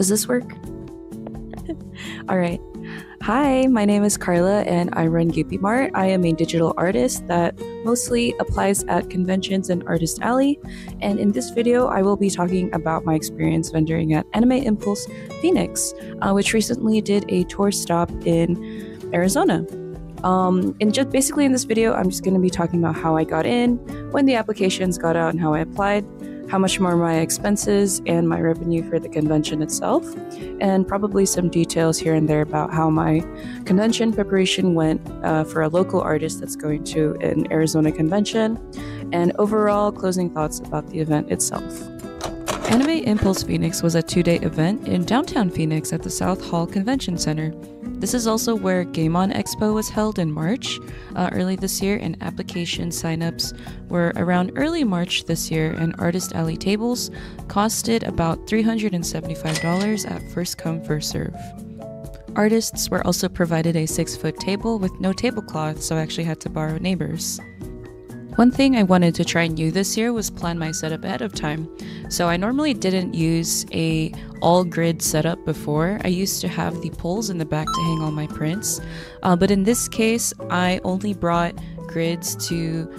Does this work? Alright. Hi, my name is Carla and I run GUPPII Mart. I am a digital artist that mostly applies at conventions and Artist Alley. And in this video, I will be talking about my experience vendoring at Anime Impulse Phoenix, which recently did a tour stop in Arizona. And just basically in this video, I'm just going to be talking about how I got in, when the applications got out and how I applied, how much more my expenses and my revenue for the convention itself, and probably some details here and there about how my convention preparation went for a local artist that's going to an Arizona convention, and overall closing thoughts about the event itself. Anime Impulse Phoenix was a 2-day event in downtown Phoenix at the South Hall Convention Center. This is also where Game On Expo was held in March early this year, and application signups were around early March this year, and Artist Alley tables costed about $375 at first come first serve. Artists were also provided a 6-foot table with no tablecloth, so I actually had to borrow neighbors. One thing I wanted to try new this year was plan my setup ahead of time. So I normally didn't use a all-grid setup before. I used to have the poles in the back to hang all my prints. But in this case, I only brought grids to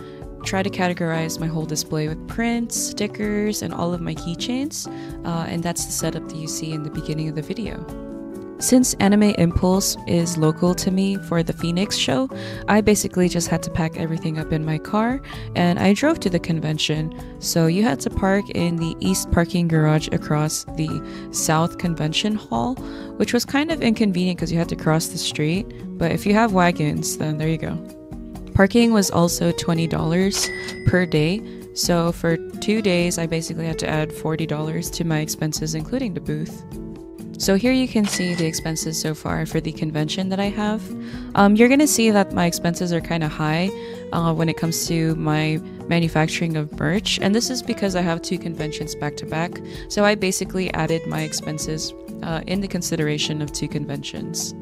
try to categorize my whole display with prints, stickers, and all of my keychains. And that's the setup that you see in the beginning of the video. Since Anime Impulse is local to me for the Phoenix show, I basically just had to pack everything up in my car and I drove to the convention. So you had to park in the east parking garage across the south convention hall, which was kind of inconvenient because you had to cross the street, but if you have wagons, then there you go. Parking was also $20 per day, so for 2 days I basically had to add $40 to my expenses including the booth. So here you can see the expenses so far for the convention that I have. You're gonna see that my expenses are kind of high when it comes to my manufacturing of merch, and this is because I have 2 conventions back to back, so I basically added my expenses in the consideration of 2 conventions.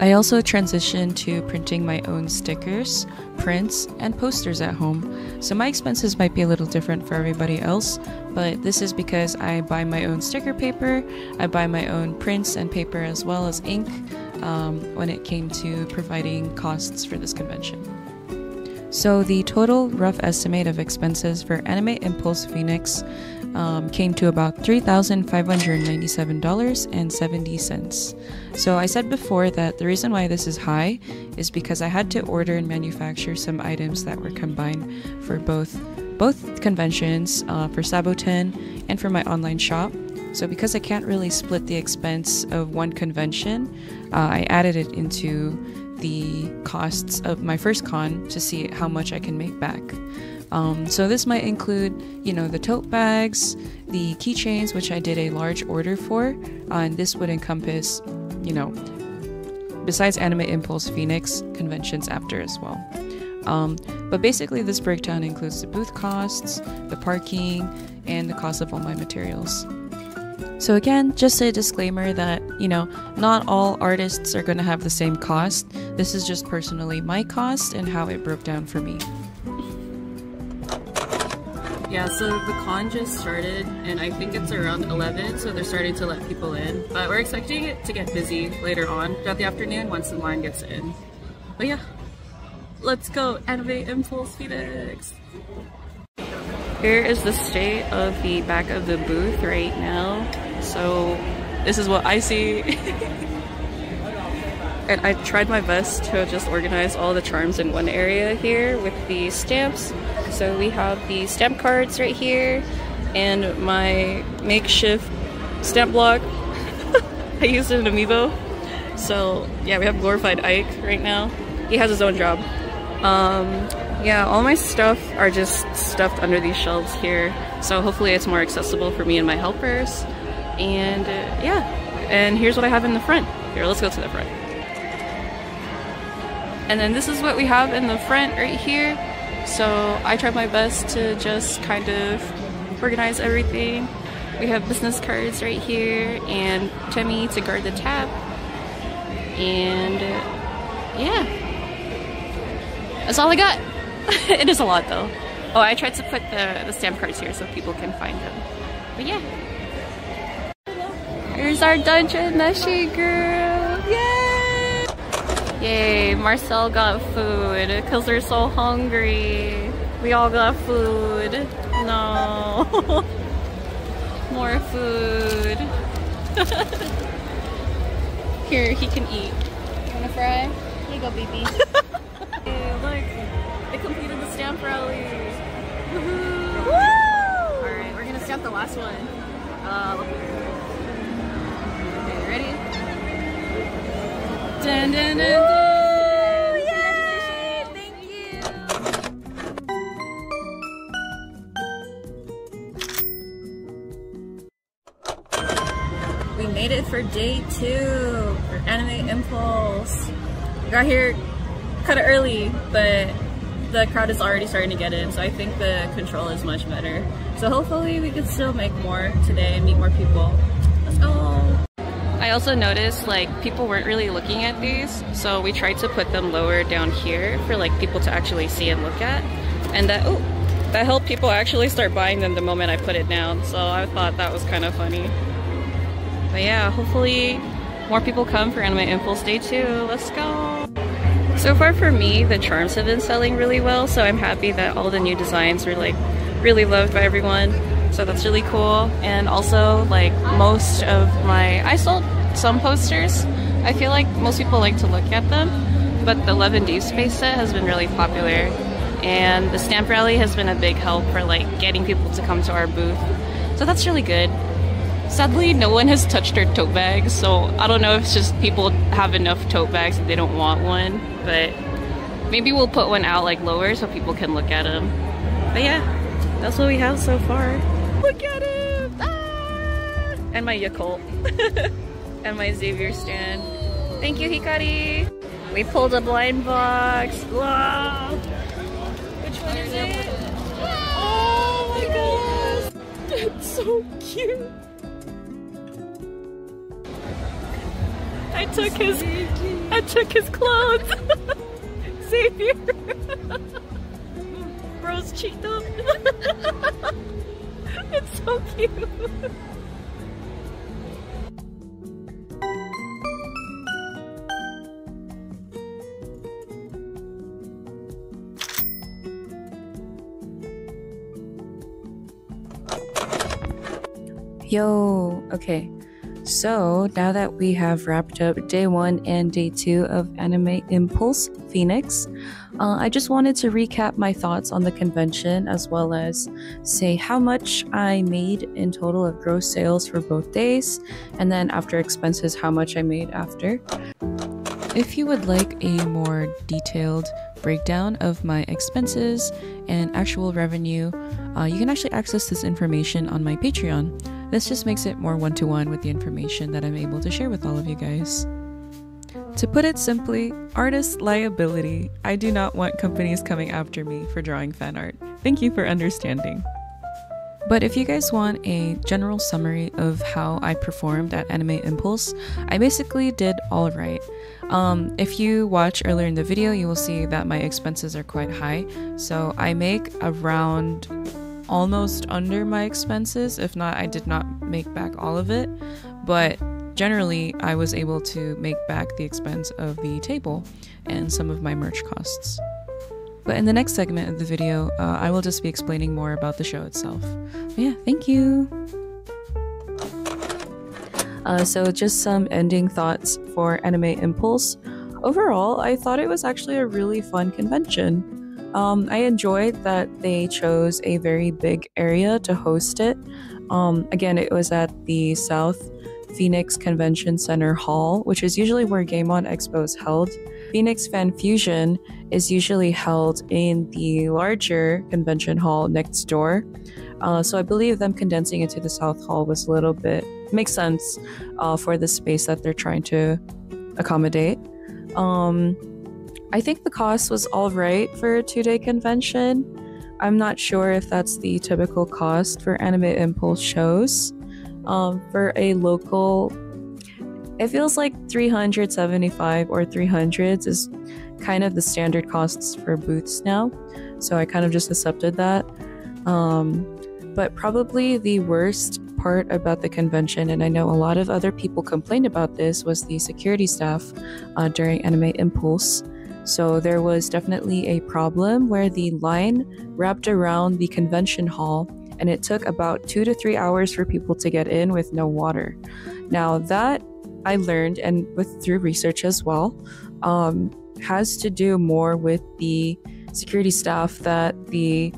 I also transitioned to printing my own stickers, prints, and posters at home, so my expenses might be a little different for everybody else, but this is because I buy my own sticker paper, I buy my own prints and paper as well as ink when it came to providing costs for this convention. So the total rough estimate of expenses for Anime Impulse Phoenix came to about $3,597.70. So I said before that the reason why this is high is because I had to order and manufacture some items that were combined for both conventions, for Saboten and for my online shop. So because I can't really split the expense of one convention, I added it into the costs of my first con to see how much I can make back. So this might include, the tote bags, the keychains, which I did a large order for, and this would encompass, besides Anime Impulse Phoenix, conventions after as well. But basically this breakdown includes the booth costs, the parking, and the cost of all my materials. So again, just a disclaimer that, not all artists are going to have the same cost. This is just personally my cost and how it broke down for me. Yeah, so the con just started, and I think it's around 11, so they're starting to let people in. But we're expecting it to get busy later on throughout the afternoon once the line gets in. But yeah, let's go Anime Impulse Phoenix! Here is the state of the back of the booth right now. So this is what I see. And I tried my best to just organize all the charms in one area here with the stamps. So we have the stamp cards right here and my makeshift stamp block. I used an amiibo. So yeah, we have Glorified Ike right now. He has his own job. Yeah, all my stuff are just stuffed under these shelves here. So hopefully it's more accessible for me and my helpers. And yeah, and here's what I have in the front. Here, let's go to the front. And then this is what we have in the front right here. So I tried my best to just kind of organize everything. We have business cards right here and Temmie to guard the tab. And yeah, that's all I got. It is a lot though. Oh, I tried to put the stamp cards here so people can find them. But yeah. Here's our dungeon Nashi girl. Yay! Yay, Marcel got food because we're so hungry. We all got food. No. More food. Here, he can eat. You wanna fry? Here you go, baby. Hey, look. They completed the stamp rally. Woohoo! Woo! Alright, we're gonna stamp the last one. Okay, ready? Dun, dun, dun, dun. Yay! Thank you! We made it for day 2 for Anime Impulse. We got here kind of early, but the crowd is already starting to get in, so I think the control is much better. So hopefully we can still make more today and meet more people. Let's go! I also noticed like people weren't really looking at these, so we tried to put them lower down here for like people to actually see and look at, and that helped people actually start buying them the moment I put it down, so I thought that was kind of funny. But yeah, hopefully more people come for Anime Impulse Day 2. Let's go! So far for me, the charms have been selling really well, so I'm happy that all the new designs were like really loved by everyone. So that's really cool. And also like I sold some posters. I feel like most people like to look at them, but the Love and Deep Space set has been really popular. And the stamp rally has been a big help for like getting people to come to our booth. So that's really good. Sadly, no one has touched our tote bags, so I don't know if it's just people have enough tote bags and they don't want one, but maybe we'll put one out like lower so people can look at them. But yeah, that's what we have so far. Look at him! Ah! And my Yakult. And my Xavier stand. Thank you, Hikari! We pulled a blind box. Wow! Which one is it? Oh my gosh! It's so cute! I took his clothes. Xavier. Bro's Cheeto. It's so cute. Yo, okay. So now that we have wrapped up day 1 and day 2 of Anime Impulse Phoenix, I just wanted to recap my thoughts on the convention as well as say how much I made in total of gross sales for both days, and then after expenses how much I made after. If you would like a more detailed breakdown of my expenses and actual revenue, you can actually access this information on my Patreon. This just makes it more one-to-one with the information that I'm able to share with all of you guys. To put it simply, artist liability. I do not want companies coming after me for drawing fan art. Thank you for understanding. But if you guys want a general summary of how I performed at Anime Impulse, I basically did all right. If you watch earlier in the video, you will see that my expenses are quite high. So I make around almost under my expenses. If not, I did not make back all of it. But generally, I was able to make back the expense of the table and some of my merch costs. But in the next segment of the video, I will just be explaining more about the show itself. But yeah, thank you! So just some ending thoughts for Anime Impulse. Overall, I thought it was actually a really fun convention. I enjoyed that they chose a very big area to host it. Again, it was at the South Phoenix Convention Center Hall, which is usually where Game On Expo is held. Phoenix Fan Fusion is usually held in the larger convention hall next door. So I believe them condensing it to the South Hall was a little bit, makes sense for the space that they're trying to accommodate. I think the cost was alright for a 2-day convention. I'm not sure if that's the typical cost for Anime Impulse shows. For a local, it feels like $375 or $300 is kind of the standard costs for booths now. So I kind of just accepted that. But probably the worst part about the convention, and I know a lot of other people complained about this, was the security staff during Anime Impulse. So there was definitely a problem where the line wrapped around the convention hall, and it took about 2 to 3 hours for people to get in with no water. Now that I learned, and through research as well, has to do more with the security staff that the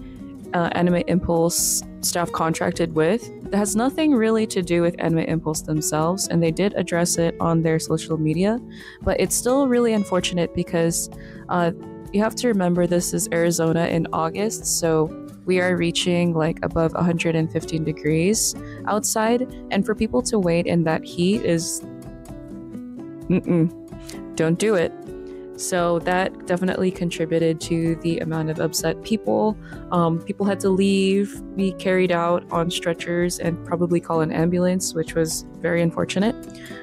Anime Impulse staff contracted with. It has nothing really to do with Anime Impulse themselves, and they did address it on their social media, but it's still really unfortunate because you have to remember this is Arizona in August, so we are reaching like above 115 degrees outside, and for people to wait in that heat is don't do it. So that definitely contributed to the amount of upset people. People had to leave, be carried out on stretchers, and probably call an ambulance, which was very unfortunate.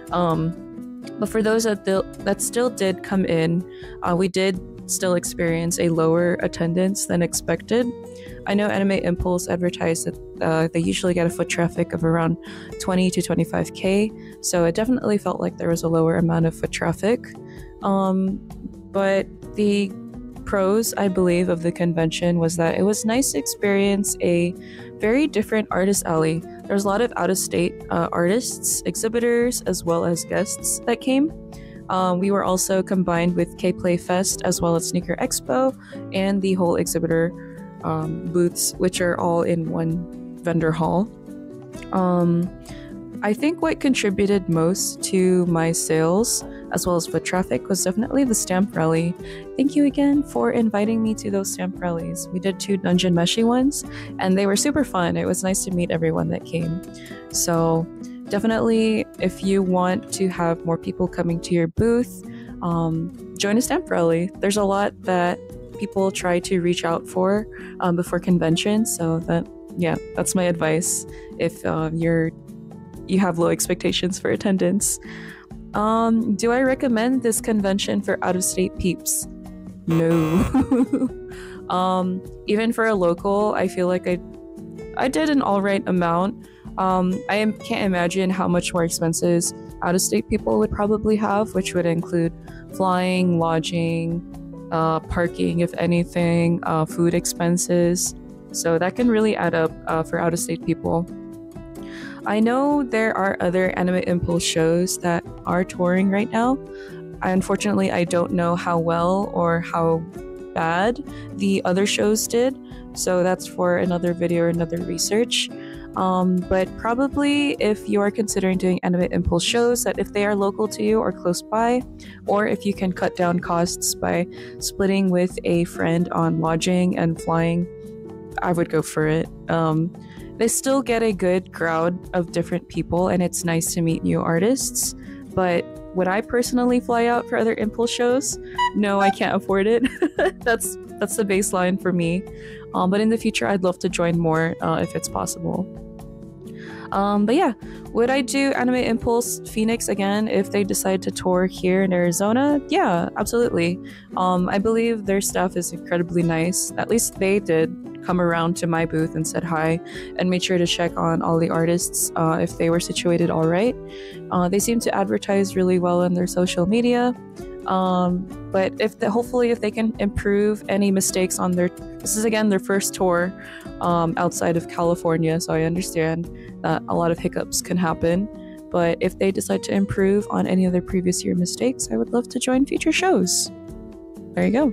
But for those that still did come in, we did still experience a lower attendance than expected. I know Anime Impulse advertised that they usually get a foot traffic of around 20 to 25K, so it definitely felt like there was a lower amount of foot traffic. But the pros, I believe, of the convention was that it was nice to experience a very different artist alley. There was a lot of out-of-state artists, exhibitors, as well as guests that came. We were also combined with K-Play Fest as well as Sneaker Expo and the whole exhibitor booths, which are all in one vendor hall. I think what contributed most to my sales as well as foot traffic was definitely the stamp rally. Thank you again for inviting me to those stamp rallies. We did 2 Dungeon Meshi ones, and they were super fun. It was nice to meet everyone that came. So definitely, if you want to have more people coming to your booth, join a stamp rally. There's a lot that people try to reach out for before conventions, so that's my advice if you have low expectations for attendance. Do I recommend this convention for out-of-state peeps? No. Even for a local, I feel like I did an alright amount. I can't imagine how much more expenses out-of-state people would probably have, which would include flying, lodging, parking, if anything, food expenses. So that can really add up for out-of-state people. I know there are other Anime Impulse shows that are touring right now. Unfortunately, I don't know how well or how bad the other shows did, so that's for another video or another research. But probably if you are considering doing Anime Impulse shows, that if they are local to you or close by, or if you can cut down costs by splitting with a friend on lodging and flying, I would go for it. They still get a good crowd of different people, and it's nice to meet new artists. But would I personally fly out for other Impulse shows? No, I can't afford it. That's the baseline for me. But in the future, I'd love to join more if it's possible. But yeah, would I do Anime Impulse Phoenix again if they decide to tour here in Arizona? Yeah, absolutely. I believe their staff is incredibly nice. At least they did come around to my booth and said hi and made sure to check on all the artists if they were situated all right. They seem to advertise really well on their social media. But hopefully if they can improve any mistakes on this is again their first tour outside of California, so I understand that a lot of hiccups can happen, but if they decide to improve on any of their previous year mistakes, I would love to join future shows. There you go.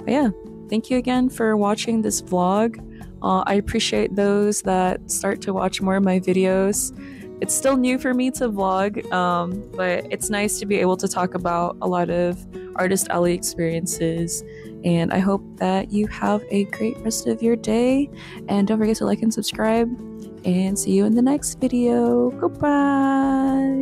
But yeah, thank you again for watching this vlog. I appreciate those that start to watch more of my videos. It's still new for me to vlog, but it's nice to be able to talk about a lot of Artist Alley experiences, and I hope that you have a great rest of your day, and don't forget to like and subscribe, and see you in the next video. Goodbye!